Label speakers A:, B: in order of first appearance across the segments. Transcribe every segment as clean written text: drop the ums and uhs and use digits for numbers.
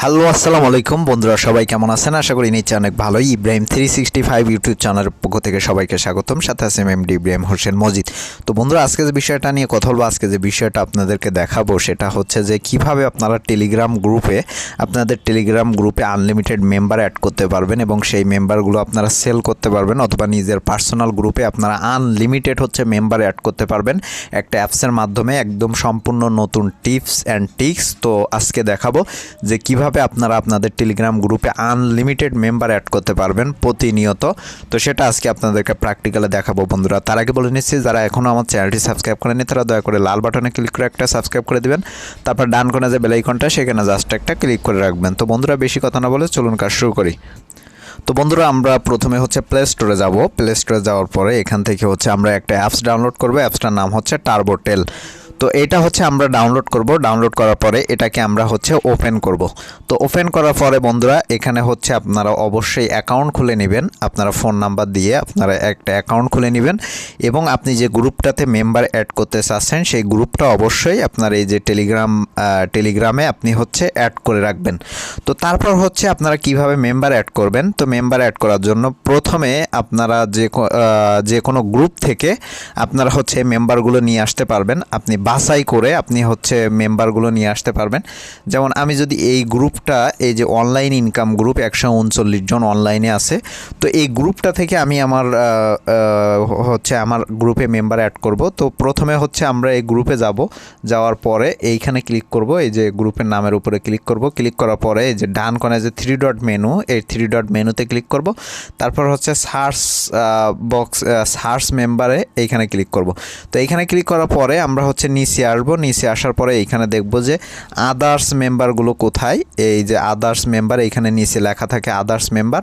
A: Hello আসসালামু আলাইকুম বন্ধুরা, সবাই কেমন আছেন? আশা করি নিচে অনেক ভালোই। ইব্রাহিম 365 ইউটিউব চ্যানেলের পক্ষ থেকে সবাইকে স্বাগতম। সাথে আছে এমডি ইব্রাহিম হোসেন মজিদ। তো বন্ধুরা, আজকে যে বিষয়টা নিয়ে কথা বলবো, আজকে যে বিষয়টা আপনাদেরকে দেখাবো সেটা হচ্ছে যে কিভাবে আপনারা আপনাদের টেলিগ্রাম গ্রুপে আনলিমিটেড মেম্বার অ্যাড করতে পারবেন এবং সেই মেম্বারগুলো আপনারা সেল করতে পারবেন, অথবা নিজের পার্সোনাল গ্রুপে আপনারা আনলিমিটেড মেম্বার অ্যাড করতে পারবেন একটা অ্যাপসের মাধ্যমে। একদম সম্পূর্ণ নতুন টিপস অ্যান্ড ট্রিক্স। তো আজকে দেখাবো যে কিভাবে আপনারা আপনাদের টেলিগ্রাম গ্রুপে আনলিমিটেড মেম্বার অ্যাড করতে পারবেন প্রতিনিয়ত। তো সেটা আজকে আপনাদেরকে প্র্যাকটিক্যালে দেখাবো বন্ধুরা। তার আগে বলে নিচ্ছি, যারা এখনও আমার চ্যানেলটি সাবস্ক্রাইব করেনি তারা দয়া করে লাল বাটনে ক্লিক করে একটা সাবস্ক্রাইব করে দিবেন। তারপর ডান কোণে যে বেল আইকনটা সেখানে জাস্ট একটা ক্লিক করে রাখবেন। তো বন্ধুরা, বেশি কথা না বলে চলুন কাজ শুরু করি। তো বন্ধুরা, আমরা প্রথমে প্লে স্টোরে যাব। প্লে স্টোরে যাওয়ার পরে এখান থেকে আমরা একটা অ্যাপস ডাউনলোড করব। অ্যাপসটার নাম হচ্ছে টার্বোটেল। তো এটা আমরা ডাউনলোড করব। ডাউনলোড করার পরে এটাকে আমরা ওপেন করব। তো ওপেন করার পরে বন্ধুরা, এখানে আপনারা অবশ্যই অ্যাকাউন্ট খুলে নেবেন। আপনারা ফোন নাম্বার দিয়ে আপনারা একটা অ্যাকাউন্ট খুলে নেবেন এবং আপনি যে গ্রুপটাতে মেম্বার অ্যাড করতে চাচ্ছেন সেই গ্রুপটা অবশ্যই আপনার এই যে টেলিগ্রামে আপনি অ্যাড করে রাখবেন। তো তারপর আপনারা কিভাবে মেম্বার অ্যাড করবেন। তো মেম্বার অ্যাড করার জন্য প্রথমে আপনারা যে কোনো গ্রুপ থেকে আপনারা মেম্বারগুলো নিয়ে আসতে পারবেন। আপনি বাছাই করে আপনি মেম্বারগুলো নিয়ে আসতে পারবেন। যেমন আমি যদি এই গ্রুপটা, এই যে অনলাইন ইনকাম গ্রুপ 139 জন অনলাইনে আছে, তো এই গ্রুপটা থেকে আমি আমার গ্রুপে মেম্বার অ্যাড করব। তো প্রথমে আমরা এই গ্রুপে যাব। যাওয়ার পরে এইখানে ক্লিক করব, এই যে গ্রুপের নামের উপরে ক্লিক করব। ক্লিক করার পরে এই যে ডান কোণে যে 3 ডট মেনু, এই 3 ডট মেনুতে ক্লিক করব। তারপর সার্চ বক্স, সার্চ মেম্বারে এইখানে ক্লিক করব। তো এইখানে ক্লিক করার পরে আমরা নিচে আসবো। নিচে আসার পরে এইখানে দেখব যে আদার্স মেম্বারগুলো কোথায়। এই যে আদার্স মেম্বার, এইখানে নিচে লেখা থাকে আদার্স মেম্বার।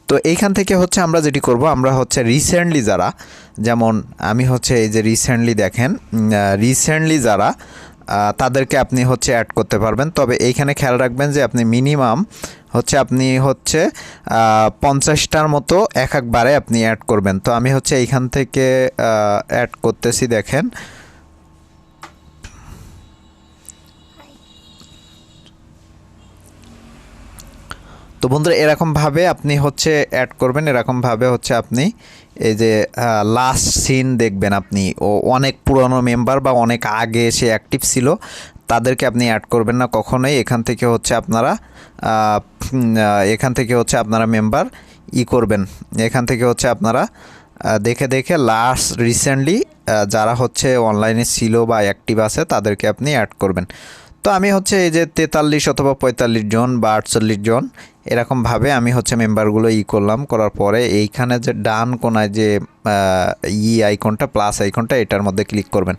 A: তো এইখান থেকে আমরা যেটি করব, আমরা রিসেন্টলি যারা, যেমন আমি এই যে রিসেন্টলি দেখেন, রিসেন্টলি যারা তাদেরকে আপনি অ্যাড করতে পারবেন। তবে এইখানে খেয়াল রাখবেন যে আপনি মিনিমাম আপনি 50টার মতো একবারে আপনি অ্যাড করবেন। তো আমি এইখান থেকে অ্যাড করতেছি, দেখেন। তো বন্ধুরা, এরকমভাবে আপনি অ্যাড করবেন। এরকমভাবে আপনি এই যে লাস্ট সিন দেখবেন, আপনি অনেক পুরনো মেম্বার বা অনেক আগে সে অ্যাক্টিভ ছিল তাদেরকে আপনি অ্যাড করবেন না কখনোই। এখান থেকে আপনারা মেম্বার করবেন। এখান থেকে আপনারা দেখে দেখে লাস্ট রিসেন্টলি যারা অনলাইনে ছিল বা অ্যাক্টিভ আছে তাদেরকে আপনি অ্যাড করবেন। তো আমি এই যে 43 অথবা 45 জন বা 48 জন এরকমভাবে আমি মেম্বারগুলো করলাম। করার পরে এইখানে যে ডান কোণায় যে আইকনটা, প্লাস আইকনটা, এটার মধ্যে ক্লিক করবেন।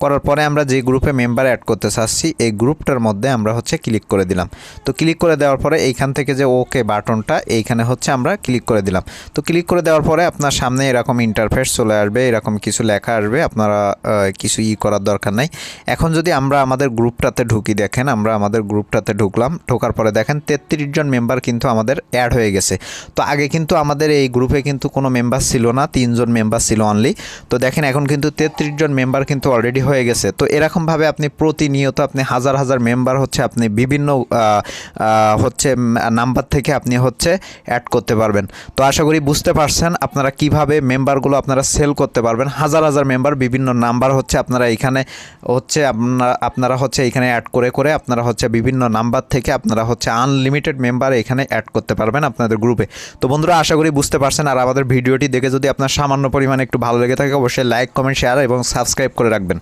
A: করার পরে আমরা যে গ্রুপে মেম্বার অ্যাড করতে চাচ্ছি এই গ্রুপটার মধ্যে আমরা ক্লিক করে দিলাম। তো ক্লিক করে দেওয়ার পরে এইখান থেকে যে ওকে বাটনটা, এইখানে আমরা ক্লিক করে দিলাম। তো ক্লিক করে দেওয়ার পরে আপনার সামনে এরকম ইন্টারফেস চলে আসবে, এরকম কিছু লেখা আসবে। আপনারা কিছু করার দরকার নাই। এখন যদি আমরা আমাদের গ্রুপটাতে ঢুকি, দেখেন আমরা আমাদের গ্রুপটাতে ঢুকলাম। ঢোকার পরে দেখেন 33 জন মেম্বার কিন্তু আমাদের অ্যাড হয়ে গেছে। তো আগে কিন্তু আমাদের এই গ্রুপে কিন্তু কোনো মেম্বার ছিল না, 3 জন মেম্বার ছিল অনলি। তো দেখেন এখন কিন্তু 33 জন মেম্বার কিন্তু অলরেডি হয়ে গেছে। তো এরকমভাবে আপনি প্রতিনিয়ত আপনি হাজার হাজার মেম্বার আপনি বিভিন্ন নাম্বার থেকে আপনি অ্যাড করতে পারবেন। তো আশা করি বুঝতে পারছেন আপনারা কিভাবে মেম্বারগুলো আপনারা সেল করতে পারবেন। হাজার হাজার মেম্বার, বিভিন্ন নাম্বার আপনারা এইখানে আপনারা এইখানে অ্যাড করে করে আপনারা বিভিন্ন নাম্বার থেকে আপনারা আনলিমিটেড মেম্বার এখানে অ্যাড করতে পারবেন আপনাদের গ্রুপে। তো বন্ধুরা, আশা করি বুঝতে পারছেন। আর আমাদের ভিডিওটি দেখে যদি আপনার সামান্য পরিমাণে একটু ভালো লেগে থাকে অবশ্যই লাইক, কমেন্ট, শেয়ার এবং সাবস্ক্রাইব করে রাখবেন।